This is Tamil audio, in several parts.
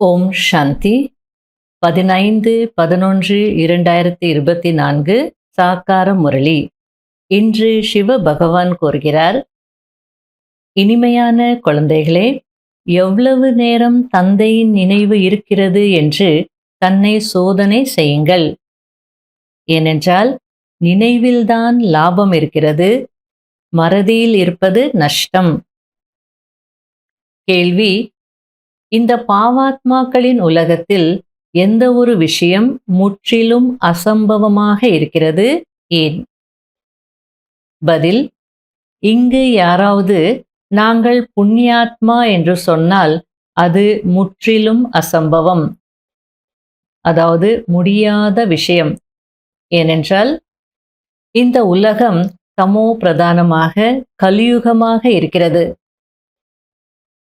ஓம் சாந்தி 15-11-2024 சாக்கார முரளி. இன்று சிவ பகவான் கூறுகிறார், இனிமையான குழந்தைகளே, எவ்வளவு நேரம் தந்தையின் நினைவு இருக்கிறது என்று தன்னை சோதனை செய்யுங்கள். ஏனென்றால் நினைவில்தான் லாபம் இருக்கிறது, மறதியில் இருப்பது நஷ்டம். கேள்வி: இந்த பாவாத்மாக்களின் உலகத்தில் எந்த ஒரு விஷயம் முற்றிலும் அசம்பவமாக இருக்கிறது, ஏன்? பதில்: இங்கு யாராவது நாங்கள் புண்ணியாத்மா என்று சொன்னால் அது முற்றிலும் அசம்பவம், அதாவது முடியாத விஷயம். ஏனென்றால் இந்த உலகம் தமோ பிரதானமாக கலியுகமாக இருக்கிறது.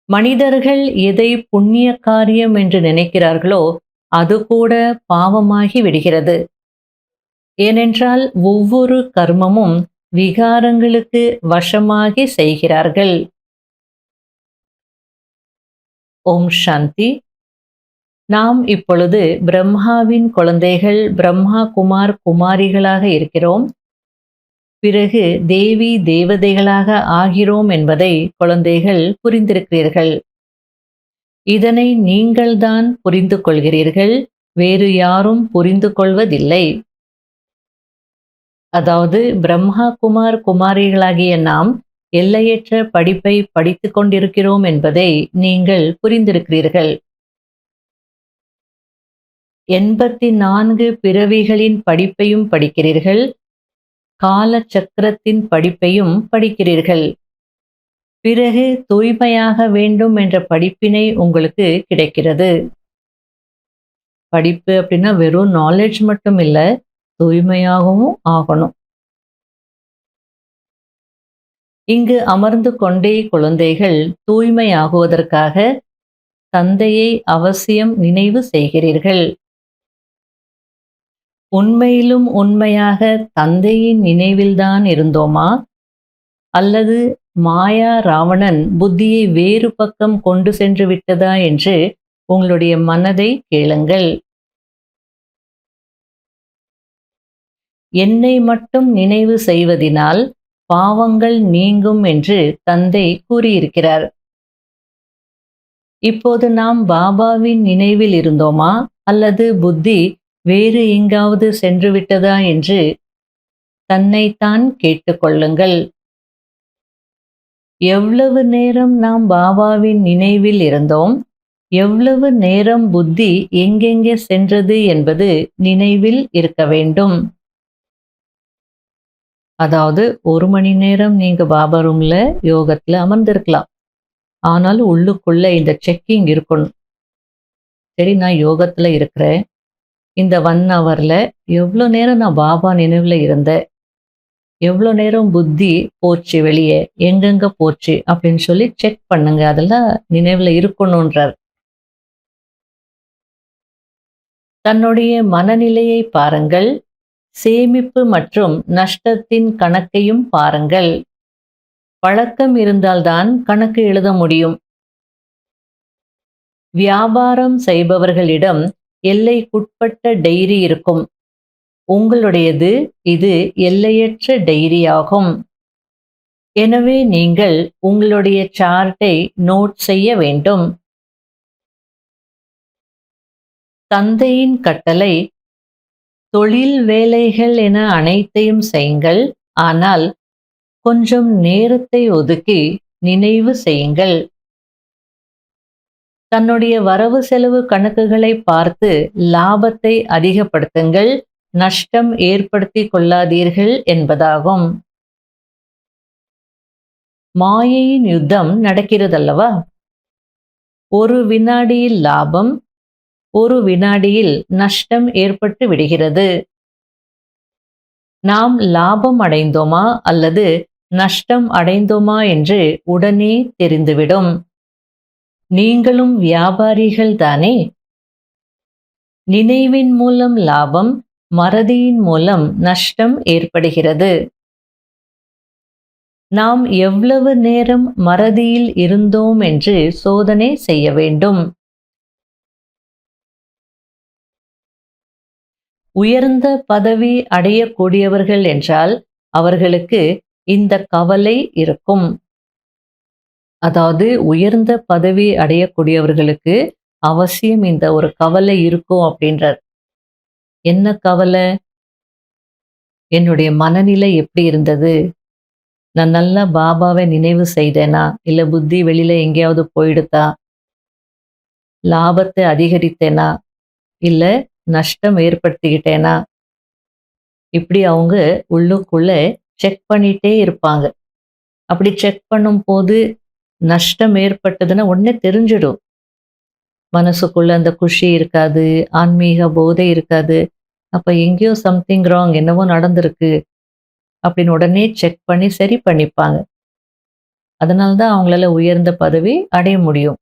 மனிதர்கள் எதை புண்ணிய காரியம் என்று நினைக்கிறார்களோ அது கூட பாவமாகி விடுகிறது. ஏனென்றால் ஒவ்வொரு கர்மமும் விகாரங்களுக்கு வசமாகி செய்கிறார்கள். ஓம் சாந்தி. நாம் இப்பொழுது பிரம்மாவின் குழந்தைகள், பிரம்மா குமார் குமாரிகளாக இருக்கிறோம். பிறகு தேவி தேவதைகளாக ஆகிறோம் என்பதை குழந்தைகள் புரிந்திருக்கிறீர்கள். இதனை நீங்கள்தான் புரிந்து கொள்கிறீர்கள், வேறு யாரும் புரிந்து கொள்வதில்லை. அதாவது பிரம்மா குமார் குமாரிகளாகிய நாம் எல்லையற்ற படிப்பை படித்துக் கொண்டிருக்கிறோம் என்பதை நீங்கள் புரிந்திருக்கிறீர்கள். 84 பிறவிகளின் படிப்பையும் படிக்கிறீர்கள், கால சக்கரத்தின் படிப்பையும் படிக்கிறீர்கள். பிறகு தூய்மையாக வேண்டும் என்ற படிப்பினை உங்களுக்கு கிடைக்கிறது. படிப்பு அப்படின்னா வெறும் நாலேஜ் மட்டும் இல்லை, தூய்மையாகவும் ஆகணும். இங்கு அமர்ந்து கொண்டே குழந்தைகள் தூய்மையாகுவதற்காக தந்தையை அவசியம் நினைவு செய்கிறீர்கள். உண்மையிலும் உண்மையாக தந்தையின் நினைவில்தான் இருந்தோமா, அல்லது மாயா ராவணன் புத்தியை வேறு பக்கம் கொண்டு சென்று விட்டதா என்று உங்களுடைய மனதை கேளுங்கள். என்னை மட்டும் நினைவு செய்வதினால் பாவங்கள் நீங்கும் என்று தந்தை கூறியிருக்கிறார். இப்போது நாம் பாபாவின் நினைவில் இருந்தோமா, அல்லது புத்தி வேறு எங்காவது சென்று விட்டதா என்று தன்னைத்தான் கேட்டுக்கொள்ளுங்கள். எவ்வளவு நேரம் நாம் பாபாவின் நினைவில் இருந்தோம், எவ்வளவு நேரம் புத்தி எங்கெங்கே சென்றது என்பது நினைவில் இருக்க வேண்டும். அதாவது 1 மணி நேரம் நீங்க பாபா ரூம்ல யோகத்துல அமர்ந்திருக்கலாம், ஆனால் உள்ளுக்குள்ள இந்த செக்கிங் இருக்கணும். சரி, நான் யோகத்துல இருக்கிறேன், இந்த 1 ஹவர்ல எவ்வளோ நேரம் நான் பாபா நினைவுல இருந்தேன், எவ்வளோ நேரம் புத்தி போச்சு வெளியே, எங்கெங்க போச்சு அப்படின்னு சொல்லி செக் பண்ணுங்க. அதெல்லாம் நினைவுல இருக்கணும்ன்றார். தன்னுடைய மனநிலையை பாருங்கள், சேமிப்பு மற்றும் நஷ்டத்தின் கணக்கையும் பாருங்கள். பழக்கம் இருந்தால்தான் கணக்கு எழுத முடியும். வியாபாரம் செய்பவர்களிடம் எல்லைக்குட்பட்ட டைரி இருக்கும். உங்களுடையது இது எல்லையற்ற டைரி ஆகும். எனவே நீங்கள் உங்களுடைய சார்ட்டை நோட் செய்ய வேண்டும். தந்தையின் கட்டளை, தொழில் வேலைகள் என அனைத்தையும் செய்யுங்கள், ஆனால் கொஞ்சம் நேரத்தை ஒதுக்கி நினைவு செய்யுங்கள். தன்னுடைய வரவு செலவு கணக்குகளை பார்த்து லாபத்தை அதிகப்படுத்துங்கள், நஷ்டம் ஏற்படுத்தி கொள்ளாதீர்கள் என்பதாகும். மாயையின் யுத்தம் நடக்கிறதல்லவா? ஒரு வினாடியில் லாபம், ஒரு வினாடியில் நஷ்டம் ஏற்பட்டு விடுகிறது. நாம் லாபம் அடைந்தோமா அல்லது நஷ்டம் அடைந்தோமா என்று உடனே தெரிந்துவிடும். நீங்களும் வியாபாரிகள் தானே? நினைவின் மூலம் லாபம், மறதியின் மூலம் நஷ்டம் ஏற்படுகிறது. நாம் எவ்வளவு நேரம் மறதியில் இருந்தோம் என்று சோதனை செய்ய வேண்டும். உயர்ந்த பதவி அடையக்கூடியவர்கள் என்றால் அவர்களுக்கு இந்த கவலை இருக்கும். அதாவது உயர்ந்த பதவி அடையக்கூடியவர்களுக்கு அவசியம் இந்த ஒரு கவலை இருக்கும் அப்படின்றார். என்ன கவலை? என்னுடைய மனநிலை எப்படி இருந்தது? நான் நல்லா பாபாவை நினைவு செய்தேனா? இல்ல புத்தி வெளியில எங்கேயாவது போயிடுதா? லாபத்தை அதிகரித்தேனா? இல்ல நஷ்டம் ஏற்படுத்திக்கிட்டேனா? இப்படி அவங்க உள்ளுக்குள்ள செக் பண்ணிட்டே இருப்பாங்க. அப்படி செக் பண்ணும்போது நஷ்டம் ஏற்பட்டதுன்னா உடனே தெரிஞ்சிடும். மனசுக்குள்ள அந்த குஷி இருக்காது, ஆன்மீக போதை இருக்காது. அப்ப எங்கேயோ சம்திங் ராங் என்னவோ நடந்திருக்கு அப்படின்னு உடனே செக் பண்ணி சரி பண்ணிப்பாங்க. அதனால தான் அவங்களால உயர்ந்த பதவி அடைய முடியும்.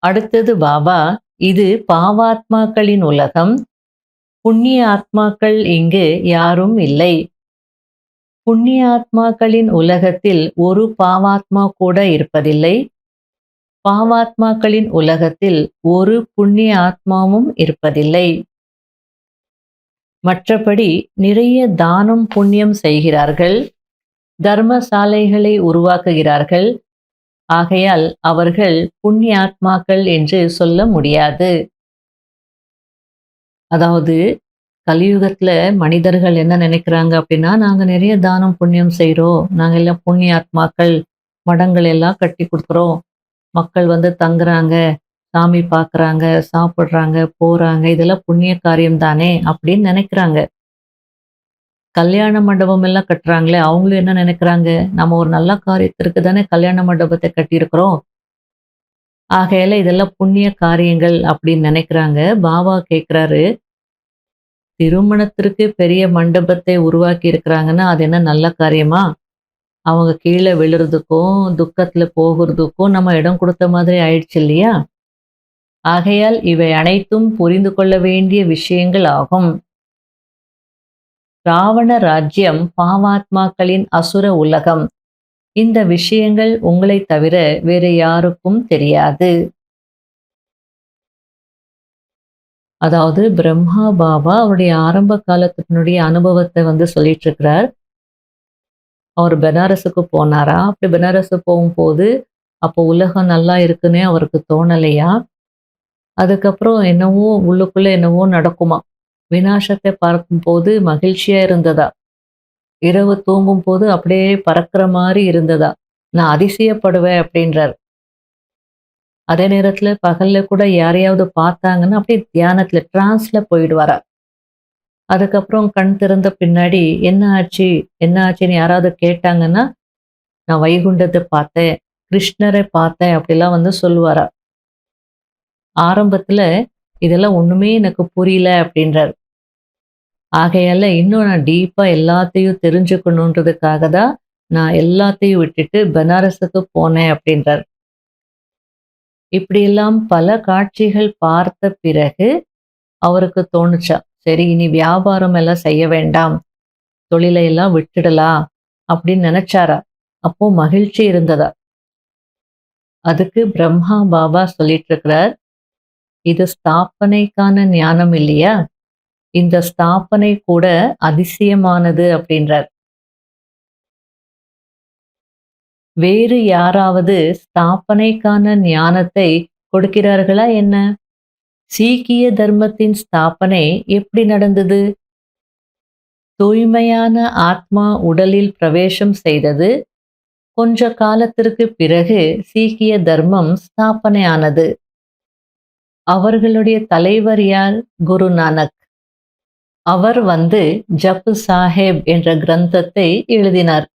அடுத்தது பாபா, இது பாவாத்மாக்களின் உலகம். புண்ணிய ஆத்மாக்கள் இங்கு யாரும் இல்லை. புண்ணிய ஆத்மாக்களின் உலகத்தில் ஒரு பாவாத்மா கூட இருப்பதில்லை. பாவாத்மாக்களின் உலகத்தில் ஒரு புண்ணிய ஆத்மாவும் இருப்பதில்லை. மற்றபடி நிறைய தானம் புண்ணியம் செய்கிறார்கள், தர்மசாலைகளை உருவாக்குகிறார்கள். ஆகையால் அவர்கள் புண்ணிய ஆத்மாக்கள் என்று சொல்ல முடியாது. அதாவது கலியுகத்துல மனிதர்கள் என்ன நினைக்கிறாங்க அப்படின்னா, நாங்க நிறைய தானம் புண்ணியம் செய்றோம், நாங்க எல்லாம் புண்ணிய ஆத்மாக்கள், மடங்கள் எல்லாம் கட்டி கொடுக்குறோம், மக்கள் வந்து தங்குறாங்க, சாமி பார்க்குறாங்க, சாப்பிட்றாங்க, போறாங்க, இதெல்லாம் புண்ணிய காரியம் தானே அப்படின்னு நினைக்கிறாங்க. கல்யாண மண்டபம் எல்லாம் கட்டுறாங்களே, அவங்களும் என்ன நினைக்கிறாங்க, நம்ம ஒரு நல்ல காரியத்திற்கு தானே கல்யாண மண்டபத்தை கட்டியிருக்கிறோம், ஆகையால இதெல்லாம் புண்ணிய காரியங்கள் அப்படின்னு நினைக்கிறாங்க. பாபா கேட்குறாரு, திருமணத்திற்கு பெரிய மண்டபத்தை உருவாக்கி இருக்கிறாங்கன்னா அது என்ன நல்ல காரியமா? அவங்க கீழே விழுறதுக்கும் துக்கத்துல போகிறதுக்கும் நம்ம இடம் கொடுத்த மாதிரி ஆயிடுச்சு இல்லையா? ஆகையால் இவை அனைத்தும் புரிந்து கொள்ள வேண்டிய விஷயங்கள் ஆகும். ராவண ராஜ்யம் பாவாத்மாக்களின் அசுர உலகம். இந்த விஷயங்கள் உங்களை தவிர வேறு யாருக்கும் தெரியாது. அதாவது பிரம்மா பாபா அவருடைய ஆரம்ப காலத்தினுடைய அனுபவத்தை வந்து சொல்லிட்டு இருக்கிறார். அவர் பெனாரஸுக்கு போனாரா? அப்படி பெனாரஸு போகும்போது அப்போ உலகம் நல்லா இருக்குன்னே அவருக்கு தோணலையா? அதுக்கப்புறம் என்னவோ உள்ளுக்குள்ள என்னவோ நடக்குமா? விநாசத்தை பார்க்கும்போது மகிழ்ச்சியா இருந்ததா? இரவு தூங்கும்போது அப்படியே பறக்கிற மாரி இருந்ததா? நான் அதிசயப்படுவேன் அப்படின்றார். அதே நேரத்துல பகல்ல கூட யாரையாவது பார்த்தாங்கன்னா அப்படியே தியானத்துல டிரான்ஸ்ல போயிடுவாரா. அதுக்கப்புறம் கண் திறந்த பின்னாடி என்ன ஆச்சு? என்ன ஆச்சுன்னு யாராவது கேட்டாங்கன்னா, நான் வைகுண்டத்தை பார்த்தேன், கிருஷ்ணரை பார்த்தேன் அப்படிலாம் வந்து சொல்லுவாரா. ஆரம்பத்துல இதெல்லாம் ஒண்ணுமே எனக்கு புரியல அப்படின்றார். ஆகையால இன்னும் நான் டீப்பா எல்லாத்தையும் தெரிஞ்சுக்கணுன்றதுக்காக தான் நான் எல்லாத்தையும் விட்டுட்டு பனாரஸுக்கு போனேன் அப்படின்றார். இப்படியெல்லாம் பல காட்சிகள் பார்த்த பிறகு அவருக்கு தோணுச்சா, சரி இனி வியாபாரம் எல்லாம் செய்ய வேண்டாம், தொழிலை எல்லாம் விட்டுடலாம் அப்படின்னு நினைச்சாரா. அப்போ மகிழ்ச்சி இருந்ததா. அதுக்கு பிரம்மா பாபா சொல்லிட்டு இருக்கிறார், இது ஸ்தாபனைக்கான ஞானம் இல்லையா, இந்த ஸ்தாபனை கூட அதிசயமானது அப்படின்றார். வேறு யாராவது ஸ்தாபனைக்கான ஞானத்தை கொடுக்கிறார்களா என்ன? சீக்கிய தர்மத்தின் ஸ்தாபனை எப்படி நடந்தது? தூய்மையான ஆத்மா உடலில் பிரவேசம் செய்தது. கொஞ்ச காலத்திற்கு பிறகு சீக்கிய தர்மம் ஸ்தாபனையானது. அவர்களுடைய தலைவர் யார்? குரு நானக். அவர் வந்து ஜப் சாஹேப் என்ற கிரந்தத்தை எழுதினார்.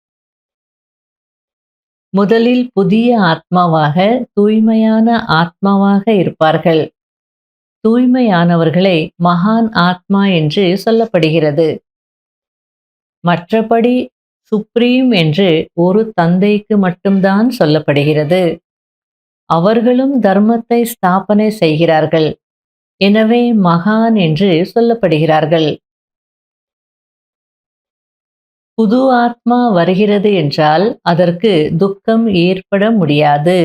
முதலில் புதிய ஆத்மாவாக, தூய்மையான ஆத்மாவாக இருப்பார்கள். தூய்மையானவர்களை மகான் ஆத்மா என்று சொல்லப்படுகிறது. மற்றபடி சுப்ரீம் என்று ஒரு தந்தைக்கு மட்டும்தான் சொல்லப்படுகிறது. அவர்களும் தர்மத்தை ஸ்தாபனை செய்கிறார்கள். எனவே மகான் என்று சொல்லப்படுகிறார்கள். புது ஆத்மா வருகிறது என்றால் அதற்கு துக்கம் ஏற்பட முடியாது.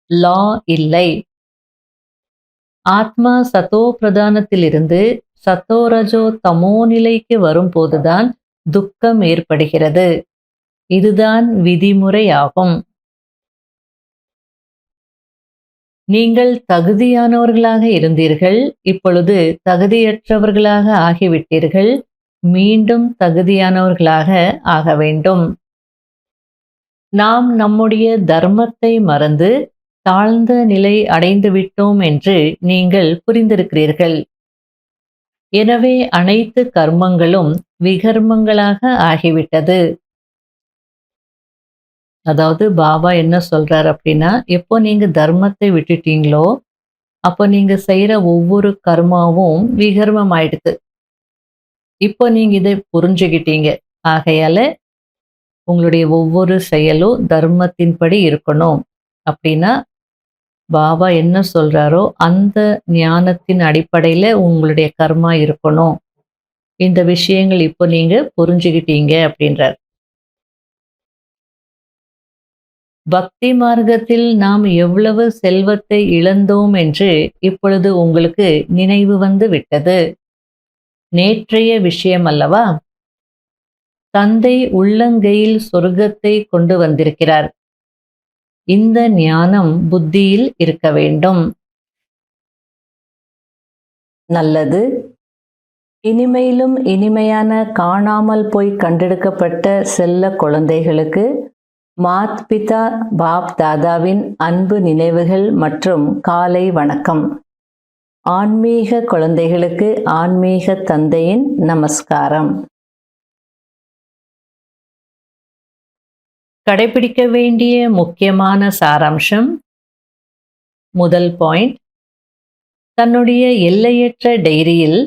லா இல்லை. ஆத்மா சதோ பிரதானத்திலிருந்து சத்தோரஜோ தமோ நிலைக்கு வரும்போதுதான் துக்கம் ஏற்படுகிறது. இதுதான் விதிமுறையாகும். நீங்கள் தகுதியானவர்களாக இருந்தீர்கள், இப்பொழுது தகுதியற்றவர்களாக ஆகிவிட்டீர்கள், மீண்டும் தகுதியானவர்களாக ஆக வேண்டும். நாம் நம்முடைய தர்மத்தை மறந்து தாழ்ந்த நிலை அடைந்து விட்டோம் என்று நீங்கள் புரிந்திருக்கிறீர்கள். எனவே அனைத்து கர்மங்களும் விகர்மங்களாக ஆகிவிட்டது. அதாவது பாபா என்ன சொல்றார் அப்படின்னா, எப்போ நீங்க தர்மத்தை விட்டுட்டீங்களோ அப்போ நீங்க செய்யற ஒவ்வொரு கர்மாவும் விகர்மம் ஆயிடுது. இப்போ நீங்க இதை புரிஞ்சுக்கிட்டீங்க. ஆகையால உங்களுடைய ஒவ்வொரு செயலும் தர்மத்தின்படி இருக்கணும். அப்படின்னா பாபா என்ன சொல்றாரோ அந்த ஞானத்தின் அடிப்படையில உங்களுடைய கர்மா இருக்கணும். இந்த விஷயங்கள் இப்போ நீங்க புரிஞ்சுக்கிட்டீங்க அப்படின்றார். பக்தி மார்க்கத்தில் நாம் எவ்வளவு செல்வத்தை இழந்தோம் என்று இப்பொழுது உங்களுக்கு நினைவு வந்து விட்டது. நேற்றைய விஷயம் அல்லவா? தந்தை உள்ளங்கையில் சொர்க்கத்தை கொண்டு வந்திருக்கிறார். இந்த ஞானம் புத்தியில் இருக்க வேண்டும். நல்லது. இனிமையிலும் இனிமையான காணாமல் போய் கண்டெடுக்கப்பட்ட செல்ல குழந்தைகளுக்கு மாத் பிதா பாப் தாதாவின் அன்பு நினைவுகள் மற்றும் காலை வணக்கம். ஆன்மீக குழந்தைகளுக்கு ஆன்மீக தந்தையின் நமஸ்காரம். கடைபிடிக்க வேண்டிய முக்கியமான சாராம்சம். முதல் பாயிண்ட், தன்னுடைய எல்லையற்ற டைரியில்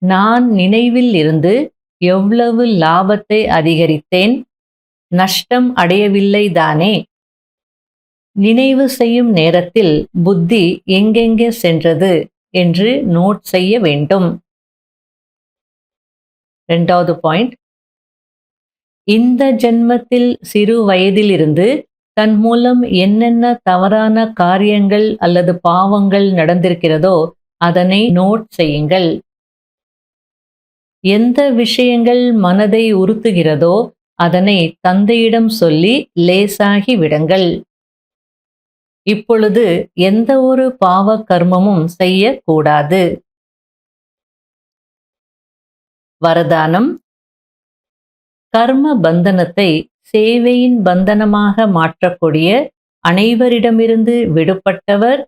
நான் நினைவில் இருந்து எவ்வளவு லாபத்தை அதிகரித்தேன், நஷ்டம் அடையவில்லை தானே. நினைவு செய்யும் நேரத்தில் புத்தி எங்கெங்கே சென்றது என்று நோட் செய்ய வேண்டும். இரண்டாவது பாயிண்ட், இந்த ஜென்மத்தில் சிறு வயதிலிருந்து தன் மூலம் என்னென்ன தவறான காரியங்கள் அல்லது பாவங்கள் நடந்திருக்கிறதோ அதனை நோட் செய்யுங்கள். எந்த விஷயங்கள் மனதை உறுத்துகிறதோ அதனை தந்தையிடம் சொல்லி லேசாகி விடுங்கள். இப்பொழுது எந்த ஒரு பாவ கர்மமும் செய்யக்கூடாது. வரதானம். கர்ம பந்தனத்தை சேவையின் பந்தனமாக மாற்றக்கூடிய அனைவரிடமிருந்து விடுபட்டவர்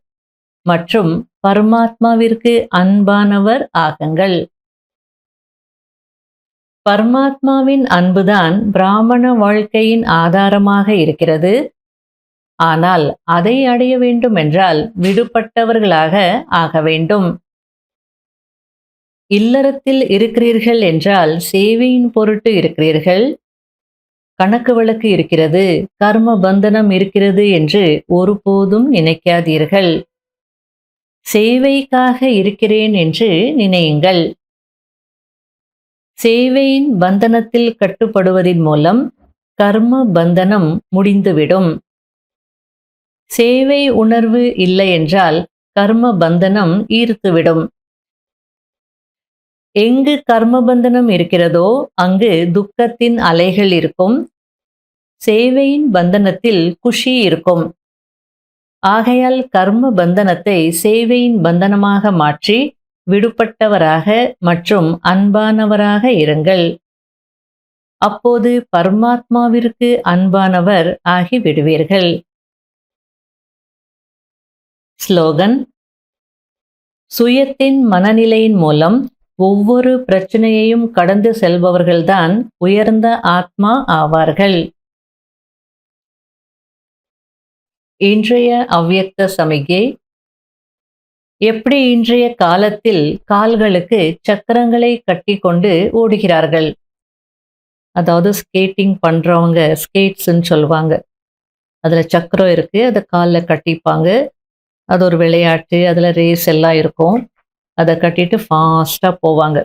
மற்றும் பரமாத்மாவிற்கு அன்பானவர் ஆகுங்கள். பரமாத்மாவின் அன்புதான் பிராமண வாழ்க்கையின் ஆதாரமாக இருக்கிறது. ஆனால் அதை அடைய வேண்டும் என்றால் விடுபட்டவர்களாக ஆக வேண்டும். இல்லறத்தில் இருக்கிறீர்கள் என்றால் சேவையின் பொருட்டு இருக்கிறீர்கள். கணக்கு வழக்கு இருக்கிறது, கர்ம பந்தனம் இருக்கிறது என்று ஒருபோதும் நினைக்காதீர்கள். சேவைக்காக இருக்கிறேன் என்று நினையுங்கள். சேவையின் பந்தனத்தில் கட்டுப்படுவதின் மூலம் கர்ம பந்தனம் முடிந்துவிடும். சேவை உணர்வு இல்லை என்றால் கர்ம பந்தனம் ஈர்த்துவிடும். எங்கு கர்மபந்தனம் இருக்கிறதோ அங்கு துக்கத்தின் அலைகள் இருக்கும். சேவையின் பந்தனத்தில் குஷி இருக்கும். ஆகையால் கர்ம பந்தனத்தை சேவையின் பந்தனமாக மாற்றி விடுபட்டவராக மற்றும் அன்பானவராக இருங்கள். அப்போது பரமாத்மாவிற்கு அன்பானவர் ஆகிவிடுவீர்கள். ஸ்லோகன். சுயத்தின் மனநிலையின் மூலம் ஒவ்வொரு பிரச்சனையையும் கடந்து செல்பவர்கள்தான் உயர்ந்த ஆத்மா ஆவார்கள். இன்றைய அவ்யக்த சமிகை. எப்படி இன்றைய காலத்தில் கால்களுக்கு சக்கரங்களை கட்டி கொண்டு ஓடுகிறார்கள். அதாவது ஸ்கேட்டிங் பண்றவங்க ஸ்கேட்ஸ்ன்னு சொல்லுவாங்க. அதுல சக்கரம் இருக்கு, அதை காலில் கட்டிப்பாங்க. அது ஒரு விளையாட்டு, அதுல ரேஸ் எல்லாம் இருக்கும். அதை கட்டிட்டு ஃபாஸ்டா போவாங்க.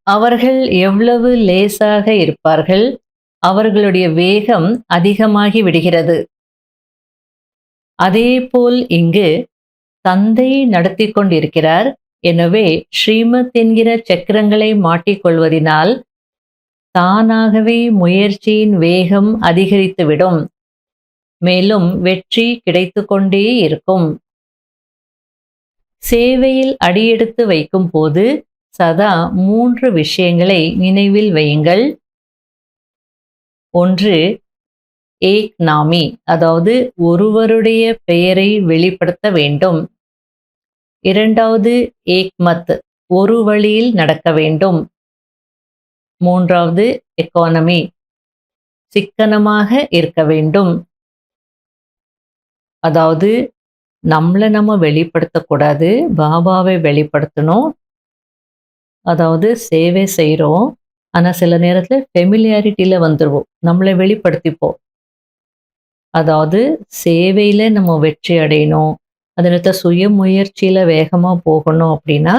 அவர்கள் எவ்வளவு லேசாக இருப்பார்கள், அவர்களுடைய வேகம் அதிகமாகி விடுகிறது. அதேபோல் இங்கு தந்தை நடத்தி கொண்டிருக்கிறார். எனவே ஸ்ரீமத் என்கிற சக்கரங்களை மாட்டிக்கொள்வதினால் தானாகவே முயற்சியின் வேகம் அதிகரித்துவிடும். மேலும் வெற்றி கிடைத்துக் கொண்டே இருக்கும். சேவையில் அடியெடுத்து வைக்கும் போது சதா 3 விஷயங்களை நினைவில் வையுங்கள். ஒன்று, ஏக் நாமி, அதாவது ஒருவருடைய பெயரை வெளிப்படுத்த வேண்டும். இரண்டாவது, ஏக் மத், ஒரு வழியில் நடக்க வேண்டும். மூன்றாவது, எக்கானமி, சிக்கனமாக இருக்க வேண்டும். அதாவது நம்மளை நம்ம வெளிப்படுத்தக்கூடாது, பாபாவை வெளிப்படுத்தணும். அதாவது சேவை செய்கிறோம், ஆனால் சில நேரத்தில் ஃபெமிலியாரிட்டியில் வந்துடுவோம், நம்மளை வெளிப்படுத்திப்போம். அதாவது சேவையில் நம்ம வெற்றி அடையணும், அந்த நேரத்தில் சுய முயற்சியில் வேகமாக போகணும் அப்படின்னா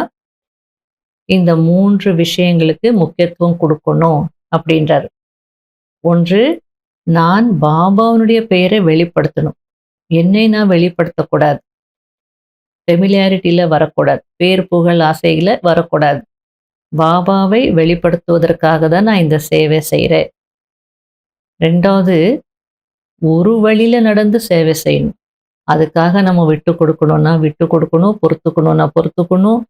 இந்த 3 விஷயங்களுக்கு முக்கியத்துவம் கொடுக்கணும் அப்படின்றார். ஒன்று, நான் பாபாவுடைய பெயரை வெளிப்படுத்தணும், என்னை நான் வெளிப்படுத்தக்கூடாது, ஃபெமிலியாரிட்டியில் வரக்கூடாது, பேர் புகழ் ஆசையில் வரக்கூடாது. பாபாவை வெளிப்படுத்துவதற்காக தான் நான் இந்த சேவை செய்கிறேன். ரெண்டாவது, ஒரு வழியில் நடந்து சேவை செய்யணும். அதுக்காக நம்ம விட்டு கொடுக்கணும்னா விட்டு கொடுக்கணும், பொறுத்துக்கணும்னா பொறுத்துக்கணும்.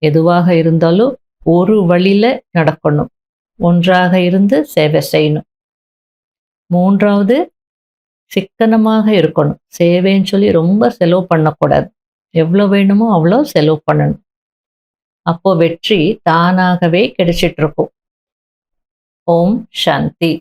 எதுவாக இருந்தாலும் ஒரு வழியில் நடக்கணும், ஒன்றாக இருந்து சேவை செய்யணும். மூன்றாவது, சிக்கனமாக இருக்கணும். சேவைன்னு சொல்லி ரொம்ப செலவு பண்ணக்கூடாது, எவ்வளோ வேணுமோ அவ்வளோ செலவு பண்ணணும். அப்போ வெற்றி தானாகவே கிடைச்சிட்டு இருக்கும். ஓம் சாந்தி.